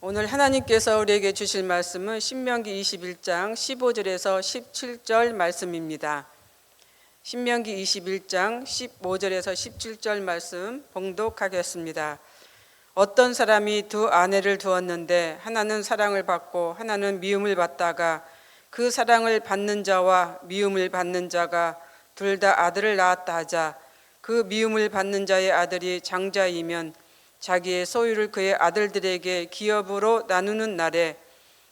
오늘 하나님께서 우리에게 주실 말씀은 신명기 21장 15절에서 17절 말씀입니다. 신명기 21장 15절에서 17절 말씀 봉독하겠습니다. 어떤 사람이 두 아내를 두었는데 하나는 사랑을 받고 하나는 미움을 받다가 그 사랑을 받는 자와 미움을 받는 자가 둘 다 아들을 낳았다 하자 그 미움을 받는 자의 아들이 장자이면 자기의 소유를 그의 아들들에게 기업으로 나누는 날에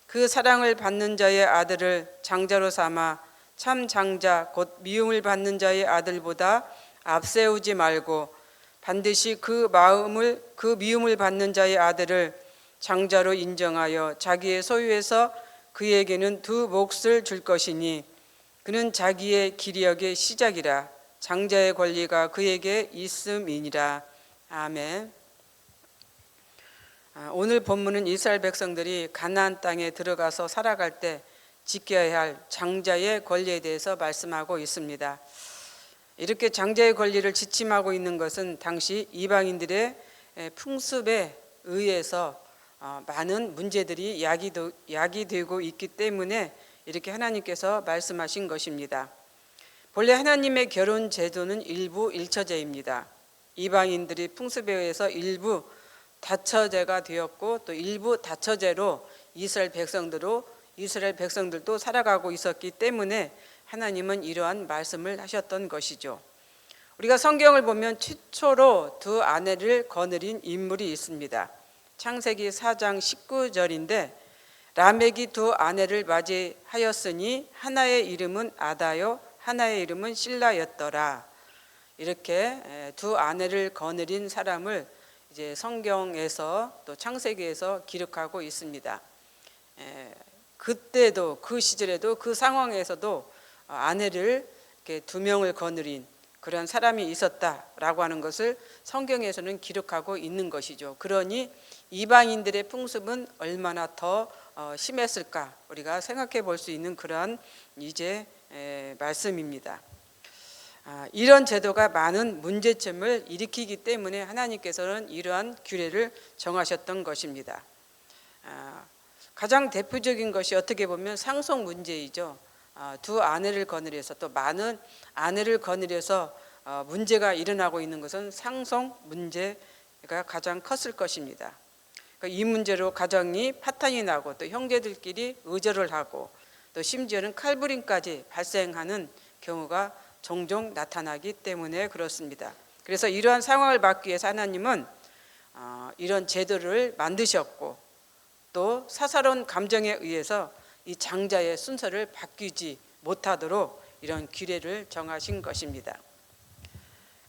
그 사랑을 받는 자의 아들을 장자로 삼아 참 장자 곧 미움을 받는 자의 아들보다 앞세우지 말고 반드시 그 미움을 받는 자의 아들을 장자로 인정하여 자기의 소유에서 그에게는 두 몫을 줄 것이니 그는 자기의 기력의 시작이라 장자의 권리가 그에게 있음이니라. 아멘. 오늘 본문은 이스라엘 백성들이 가나안 땅에 들어가서 살아갈 때 지켜야 할 장자의 권리에 대해서 말씀하고 있습니다. 이렇게 장자의 권리를 지침하고 있는 것은 당시 이방인들의 풍습에 의해서 많은 문제들이 야기되고 있기 때문에 이렇게 하나님께서 말씀하신 것입니다. 본래 하나님의 결혼 제도는 일부 일처제입니다. 이방인들이 풍습에 의해서 일부 다처제가 되었고 또 일부 다처제로 이스라엘 백성들도 살아가고 있었기 때문에 하나님은 이러한 말씀을 하셨던 것이죠. 우리가 성경을 보면 최초로 두 아내를 거느린 인물이 있습니다. 창세기 4장 19절인데 라멕이 두 아내를 맞이하였으니 하나의 이름은 아다요 하나의 이름은 실라였더라. 이렇게 두 아내를 거느린 사람을 이제 성경에서 또 창세기에서 기록하고 있습니다. 그때도 그 시절에도 그 상황에서도 아내를 이렇게 두 명을 거느린 그런 사람이 있었다라고 하는 것을 성경에서는 기록하고 있는 것이죠. 그러니 이방인들의 풍습은 얼마나 더 심했을까 우리가 생각해 볼 수 있는 그러한 이제 말씀입니다. 이런 제도가 많은 문제점을 일으키기 때문에 하나님께서는 이러한 규례를 정하셨던 것입니다. 가장 대표적인 것이 어떻게 보면 상속 문제이죠. 두 아내를 거느려서 또 많은 아내를 거느려서 문제가 일어나고 있는 것은 상속 문제가 가장 컸을 것입니다. 이 문제로 가정이 파탄이 나고 또 형제들끼리 의절을 하고 또 심지어는 칼부림까지 발생하는 경우가 종종 나타나기 때문에 그렇습니다. 그래서 이러한 상황을 막기 위해서 하나님은 이런 제도를 만드셨고 또 사사로운 감정에 의해서 이 장자의 순서를 바뀌지 못하도록 이런 규례를 정하신 것입니다.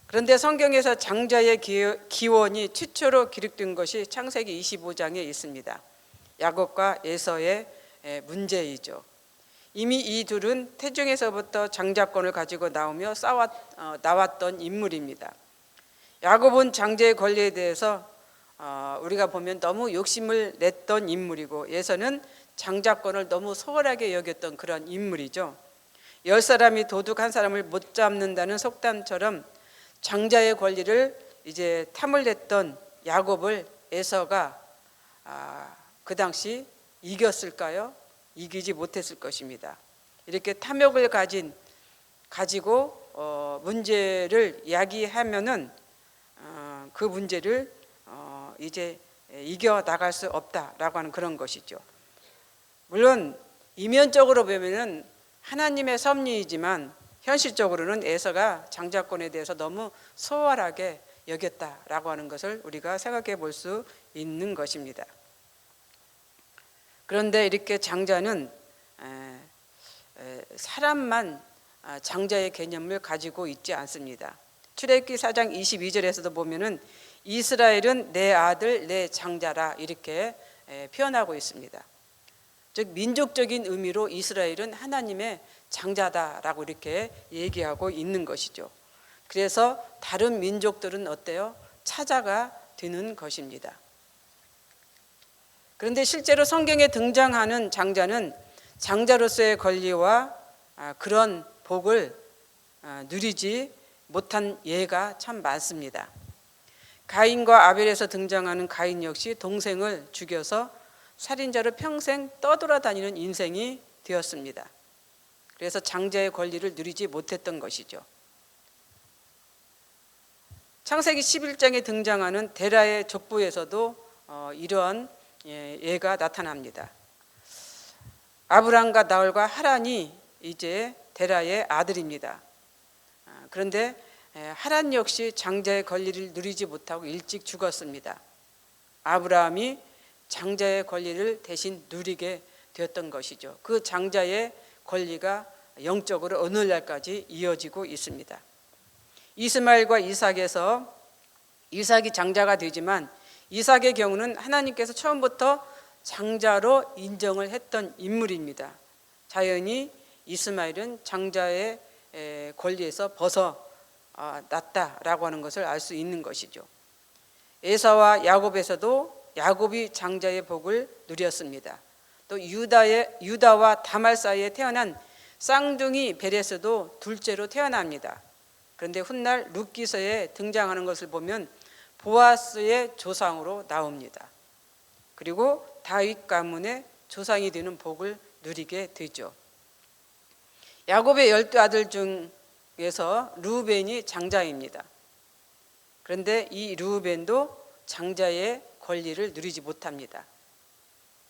그런데 성경에서 장자의 기원이 최초로 기록된 것이 창세기 25장에 있습니다. 야곱과 에서의 문제이죠. 이미 이 둘은 태중에서부터 장자권을 가지고 나왔던 인물입니다. 야곱은 장자의 권리에 대해서 우리가 보면 너무 욕심을 냈던 인물이고 에서는 장자권을 너무 소홀하게 여겼던 그런 인물이죠. 10사람이 도둑 한 사람을 못 잡는다는 속담처럼 장자의 권리를 이제 탐을 냈던 야곱을 에서가 그 당시 이겼을까요? 이기지 못했을 것입니다. 이렇게 탐욕을 가지고 문제를 야기하면은 그 문제를 이제 이겨 나갈 수 없다라고 하는 그런 것이죠. 물론 이면적으로 보면은 하나님의 섭리이지만 현실적으로는 에서가 장자권에 대해서 너무 소홀하게 여겼다라고 하는 것을 우리가 생각해 볼 수 있는 것입니다. 그런데 이렇게 장자는 사람만 장자의 개념을 가지고 있지 않습니다. 출애굽기 4장 22절에서도 보면은 이스라엘은 내 아들 내 장자라 이렇게 표현하고 있습니다. 즉 민족적인 의미로 이스라엘은 하나님의 장자다라고 이렇게 얘기하고 있는 것이죠. 그래서 다른 민족들은 어때요? 차자가 되는 것입니다. 그런데 실제로 성경에 등장하는 장자는 장자로서의 권리와 그런 복을 누리지 못한 예가 참 많습니다. 가인과 아벨에서 등장하는 가인 역시 동생을 죽여서 살인자로 평생 떠돌아다니는 인생이 되었습니다. 그래서 장자의 권리를 누리지 못했던 것이죠. 창세기 11장에 등장하는 데라의 족보에서도 이러한 예가 나타납니다. 아브람과 나홀과 하란이 이제 데라의 아들입니다. 그런데 하란 역시 장자의 권리를 누리지 못하고 일찍 죽었습니다. 아브라함이 장자의 권리를 대신 누리게 되었던 것이죠. 그 장자의 권리가 영적으로 오늘날까지 이어지고 있습니다. 이스마엘과 이삭에서 이삭이 장자가 되지만 이삭의 경우는 하나님께서 처음부터 장자로 인정을 했던 인물입니다. 자연히 이스마엘은 장자의 권리에서 벗어났다라고 하는 것을 알 수 있는 것이죠. 에사와 야곱에서도 야곱이 장자의 복을 누렸습니다. 또 유다와 다말 사이에 태어난 쌍둥이 베레스도 둘째로 태어납니다. 그런데 훗날 룻기서에 등장하는 것을 보면 보아스의 조상으로 나옵니다. 그리고 다윗 가문의 조상이 되는 복을 누리게 되죠. 야곱의 12아들 중에서 르우벤이 장자입니다. 그런데 이 르우벤도 장자의 권리를 누리지 못합니다.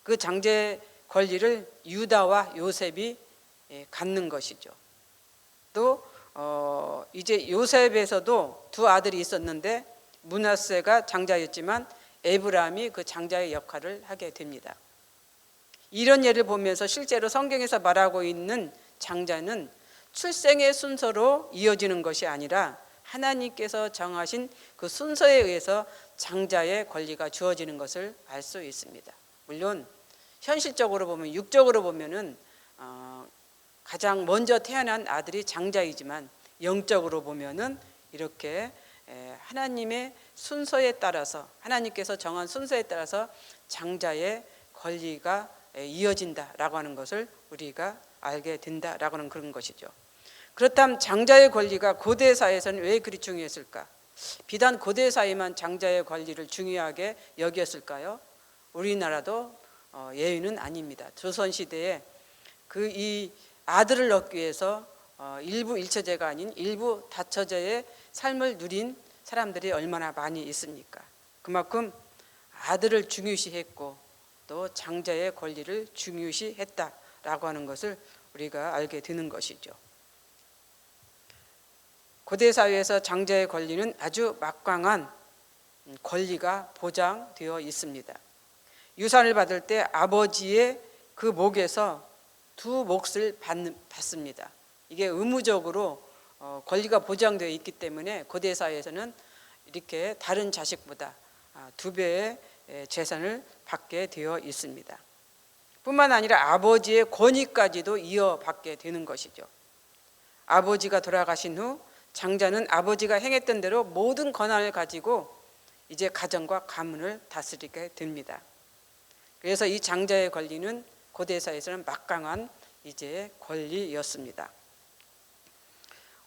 그 장자의 권리를 유다와 요셉이 갖는 것이죠. 또 이제 요셉에서도 두 아들이 있었는데 므낫세가 장자였지만 에브라임이 그 장자의 역할을 하게 됩니다. 이런 예를 보면서 실제로 성경에서 말하고 있는 장자는 출생의 순서로 이어지는 것이 아니라 하나님께서 정하신 그 순서에 의해서 장자의 권리가 주어지는 것을 알 수 있습니다. 물론 현실적으로 보면 육적으로 보면은 가장 먼저 태어난 아들이 장자이지만 영적으로 보면은 이렇게 하나님의 순서에 따라서 하나님께서 정한 순서에 따라서 장자의 권리가 이어진다라고 하는 것을 우리가 알게 된다라고 하는 그런 것이죠. 그렇다면 장자의 권리가 고대 사회에서는 왜 그리 중요했을까? 비단 고대 사회만 장자의 권리를 중요하게 여겼을까요? 우리나라도 예외는 아닙니다. 조선 시대에 이 아들을 얻기 위해서 일부 일처제가 아닌 일부 다처제의 삶을 누린 사람들이 얼마나 많이 있습니까? 그만큼 아들을 중요시했고 또 장자의 권리를 중요시했다라고 하는 것을 우리가 알게 되는 것이죠. 고대 사회에서 장자의 권리는 아주 막강한 권리가 보장되어 있습니다. 유산을 받을 때 아버지의 그 목에서 두 몫을 받습니다. 이게 의무적으로 권리가 보장되어 있기 때문에 고대 사회에서는 이렇게 다른 자식보다 2배의 재산을 받게 되어 있습니다. 뿐만 아니라 아버지의 권위까지도 이어받게 되는 것이죠. 아버지가 돌아가신 후 장자는 아버지가 행했던 대로 모든 권한을 가지고 이제 가정과 가문을 다스리게 됩니다. 그래서 이 장자의 권리는 고대 사회에서는 막강한 이제 권리였습니다.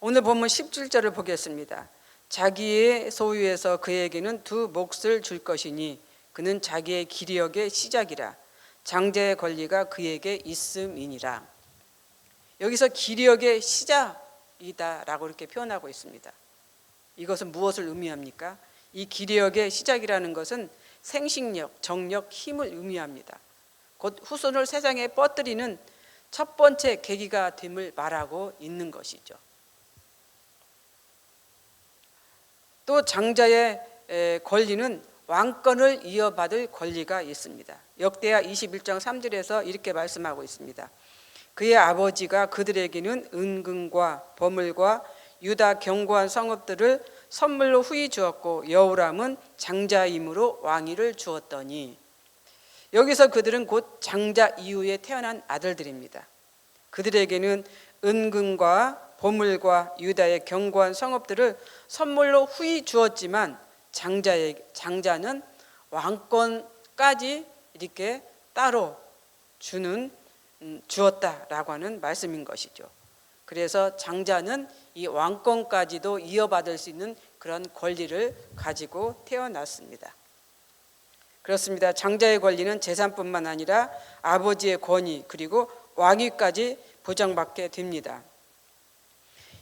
오늘 본문 17절을 보겠습니다. 자기의 소유에서 그에게는 두 몫을 줄 것이니 그는 자기의 기력의 시작이라 장자의 권리가 그에게 있음이니라. 여기서 기력의 시작이다라고 이렇게 표현하고 있습니다. 이것은 무엇을 의미합니까? 이 기력의 시작이라는 것은 생식력, 정력, 힘을 의미합니다. 곧 후손을 세상에 뻗들이는 첫 번째 계기가 됨을 말하고 있는 것이죠. 또 장자의 권리는 왕권을 이어받을 권리가 있습니다. 역대하 21장 3절에서 이렇게 말씀하고 있습니다. 그의 아버지가 그들에게는 은금과 버물과 유다 견고한 성읍들을 선물로 후히 주었고 여호람은 장자이므로 왕위를 주었더니, 여기서 그들은 곧 장자 이후에 태어난 아들들입니다. 그들에게는 은금과 보물과 유다의 견고한 성읍들을 선물로 후히 주었지만 장자는 왕권까지 이렇게 따로 주었다라고 하는 말씀인 것이죠. 그래서 장자는 이 왕권까지도 이어받을 수 있는 그런 권리를 가지고 태어났습니다. 그렇습니다. 장자의 권리는 재산뿐만 아니라 아버지의 권위 그리고 왕위까지 보장받게 됩니다.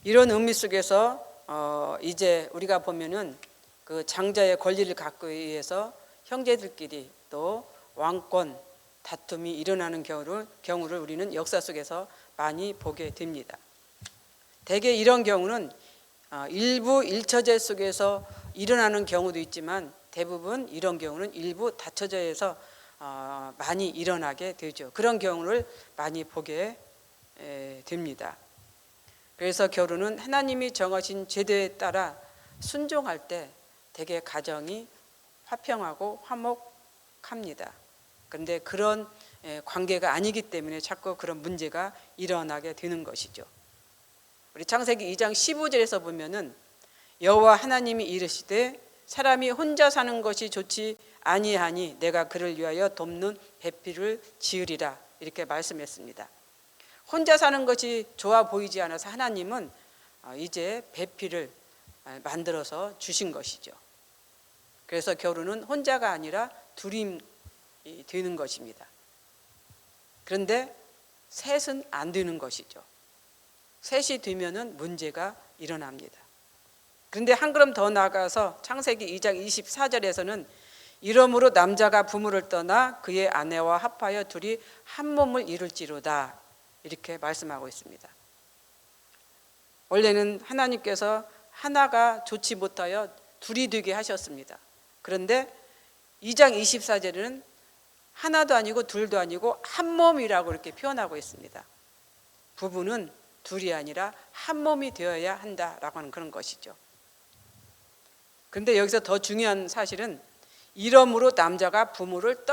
이런 의미 속에서 이제 우리가 보면은 그 장자의 권리를 갖기 위해서 형제들끼리 또 왕권 다툼이 일어나는 경우를 우리는 역사 속에서 많이 보게 됩니다. 대개 이런 경우는 일부 일처제 속에서 일어나는 경우도 있지만 대부분 이런 경우는 일부 다처제에서 많이 일어나게 되죠. 그런 경우를 많이 보게 됩니다. 그래서 결혼은 하나님이 정하신 제도에 따라 순종할 때 대개 가정이 화평하고 화목합니다. 그런데 그런 관계가 아니기 때문에 자꾸 그런 문제가 일어나게 되는 것이죠. 우리 창세기 2장 15절에서 보면은 여호와 하나님이 이르시되 사람이 혼자 사는 것이 좋지 아니하니 내가 그를 위하여 돕는 배필을 지으리라 이렇게 말씀했습니다. 혼자 사는 것이 좋아 보이지 않아서 하나님은 이제 배필을 만들어서 주신 것이죠. 그래서 결혼은 혼자가 아니라 둘이 되는 것입니다. 그런데 셋은 안 되는 것이죠. 셋이 되면은 문제가 일어납니다. 그런데 한 걸음 더 나아가서 창세기 2장 24절에서는 이러므로 남자가 부모를 떠나 그의 아내와 합하여 둘이 한 몸을 이룰지로다 이렇게 말씀하고 있습니다. 원래는 하나님께서 하나가 좋지 못하여 둘이 되게 하셨습니다. 그런데 2장 24절에는 하나도 아니고 둘도 아니고 한 몸이라고 이렇게 표현하고 있습니다. 부부는 둘이 아니라 한 몸이 되어야 한다라고 하는 그런 것이죠. 그런데 여기서 더 중요한 사실은 이러므로 남자가 부모를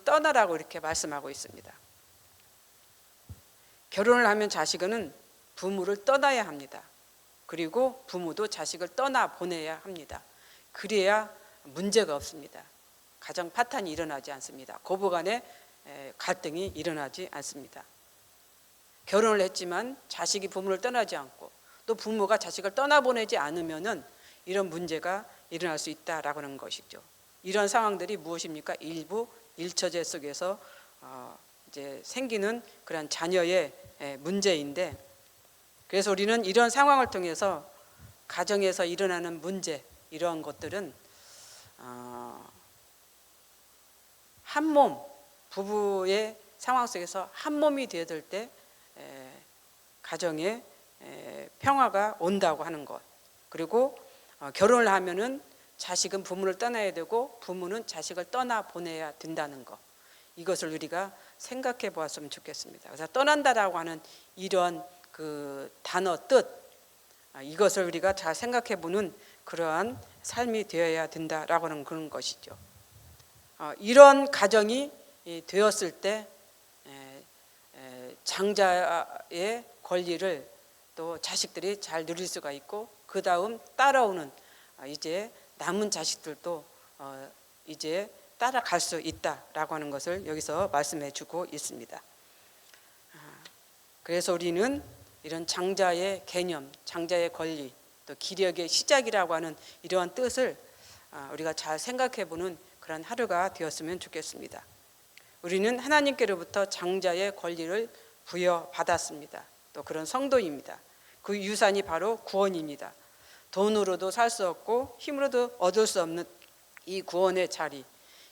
떠나라고 이렇게 말씀하고 있습니다. 결혼을 하면 자식은 부모를 떠나야 합니다. 그리고 부모도 자식을 떠나 보내야 합니다. 그래야 문제가 없습니다. 가정 파탄이 일어나지 않습니다. 고부간에 갈등이 일어나지 않습니다. 결혼을 했지만 자식이 부모를 떠나지 않고 또 부모가 자식을 떠나보내지 않으면은 이런 문제가 일어날 수 있다라고 하는 것이죠. 이런 상황들이 무엇입니까? 일부 일처제 속에서 이제 생기는 그런 자녀의 문제인데, 그래서 우리는 이런 상황을 통해서 가정에서 일어나는 문제 이러한 것들은 한 몸 부부의 상황 속에서 한 몸이 되어들 때 가정에 평화가 온다고 하는 것, 그리고 결혼을 하면은 자식은 부모를 떠나야 되고 부모는 자식을 떠나 보내야 된다는 것, 이것을 우리가 생각해 보았으면 좋겠습니다. 그래서 떠난다라고 하는 이런 그 단어 뜻, 이것을 우리가 잘 생각해 보는 그러한 삶이 되어야 된다라고 하는 그런 것이죠. 이런 가정이 되었을 때 장자의 권리를 또 자식들이 잘 누릴 수가 있고, 그 다음 따라오는 이제 남은 자식들도 이제 따라갈 수 있다라고 하는 것을 여기서 말씀해 주고 있습니다. 그래서 우리는 이런 장자의 개념, 장자의 권리, 또 기력의 시작이라고 하는 이러한 뜻을 우리가 잘 생각해 보는 그런 하루가 되었으면 좋겠습니다. 우리는 하나님께로부터 장자의 권리를 부여받았습니다. 또 그런 성도입니다. 그 유산이 바로 구원입니다. 돈으로도 살 수 없고 힘으로도 얻을 수 없는 이 구원의 자리,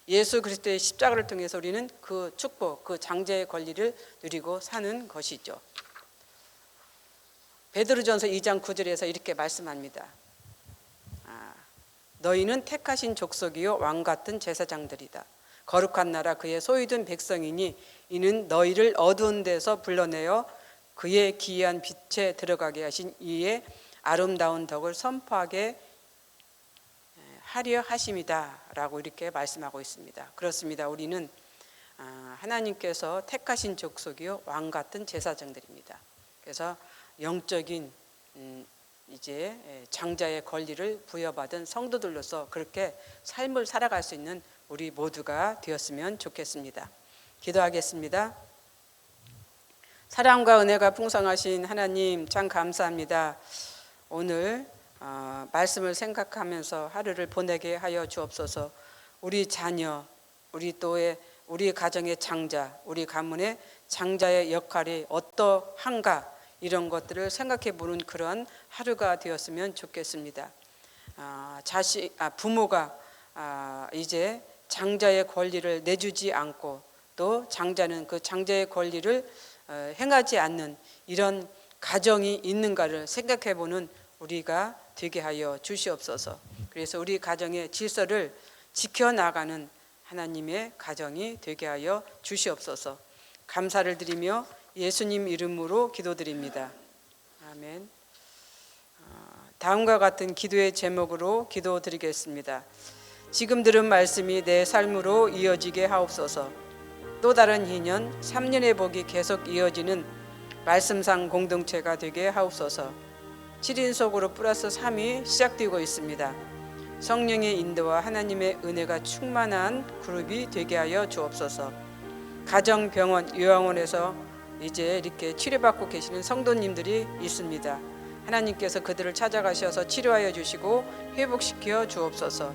예수 그리스도의 십자가를 통해서 우리는 그 축복, 그 장자의 권리를 누리고 사는 것이죠. 베드로전서 2장 9절에서 이렇게 말씀합니다. 너희는 택하신 족속이요 왕 같은 제사장들이다. 거룩한 나라 그의 소유된 백성이니 이는 너희를 어두운 데서 불러내어 그의 기이한 빛에 들어가게 하신 이의 아름다운 덕을 선포하게 하려 하심이다 라고 이렇게 말씀하고 있습니다. 그렇습니다. 우리는 하나님께서 택하신 족속이요 왕 같은 제사장들입니다. 그래서 영적인 이제 장자의 권리를 부여받은 성도들로서 그렇게 삶을 살아갈 수 있는 우리 모두가 되었으면 좋겠습니다. 기도하겠습니다. 사랑과 은혜가 풍성하신 하나님 참 감사합니다. 오늘 말씀을 생각하면서 하루를 보내게 하여 주옵소서. 우리 자녀, 우리 가정의 장자, 우리 가문의 장자의 역할이 어떠한가, 이런 것들을 생각해 보는 그런 하루가 되었으면 좋겠습니다. 부모가 이제 장자의 권리를 내주지 않고 또 장자는 그 장자의 권리를 행하지 않는 이런 가정이 있는가를 생각해 보는 우리가 되게 하여 주시옵소서. 그래서 우리 가정의 질서를 지켜나가는 하나님의 가정이 되게 하여 주시옵소서. 감사를 드리며 예수님 이름으로 기도드립니다. 아멘. 다음과 같은 기도의 제목으로 기도드리겠습니다. 지금 들은 말씀이 내 삶으로 이어지게 하옵소서. 또 다른 2년, 3년의 복이 계속 이어지는 말씀상 공동체가 되게 하옵소서. 7인속으로 플러스 3이 시작되고 있습니다. 성령의 인도와 하나님의 은혜가 충만한 그룹이 되게 하여 주옵소서. 가정, 병원, 요양원에서 이제 이렇게 치료받고 계시는 성도님들이 있습니다. 하나님께서 그들을 찾아가셔서 치료하여 주시고 회복시켜 주옵소서.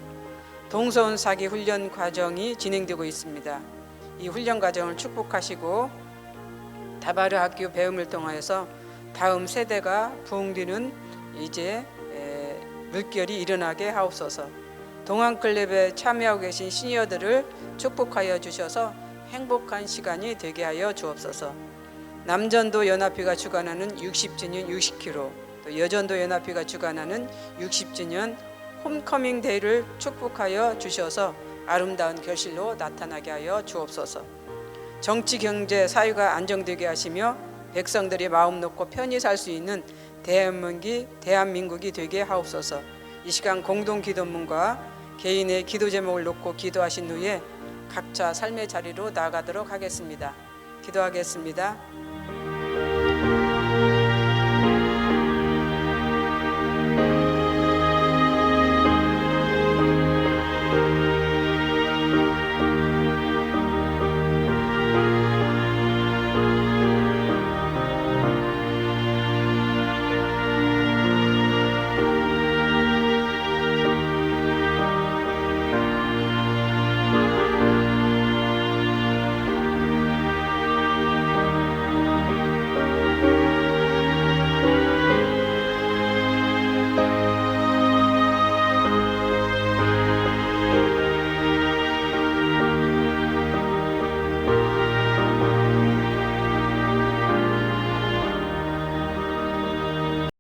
동서원 사기 훈련 과정이 진행되고 있습니다. 이 훈련 과정을 축복하시고 다바르 학교 배움을 통하여서 다음 세대가 부흥되는 이제 물결이 일어나게 하옵소서. 동안클럽에 참여하고 계신 시니어들을 축복하여 주셔서 행복한 시간이 되게 하여 주옵소서. 남전도 연합회가 주관하는 60주년 60km, 또 여전도 연합회가 주관하는 60주년 홈커밍 데이를 축복하여 주셔서 아름다운 결실로 나타나게 하여 주옵소서. 정치, 경제, 사회가 안정되게 하시며 백성들이 마음 놓고 편히 살 수 있는 대한민국이 되게 하옵소서. 이 시간 공동 기도문과 개인의 기도 제목을 놓고 기도하신 후에 각자 삶의 자리로 나아가도록 하겠습니다. 기도하겠습니다.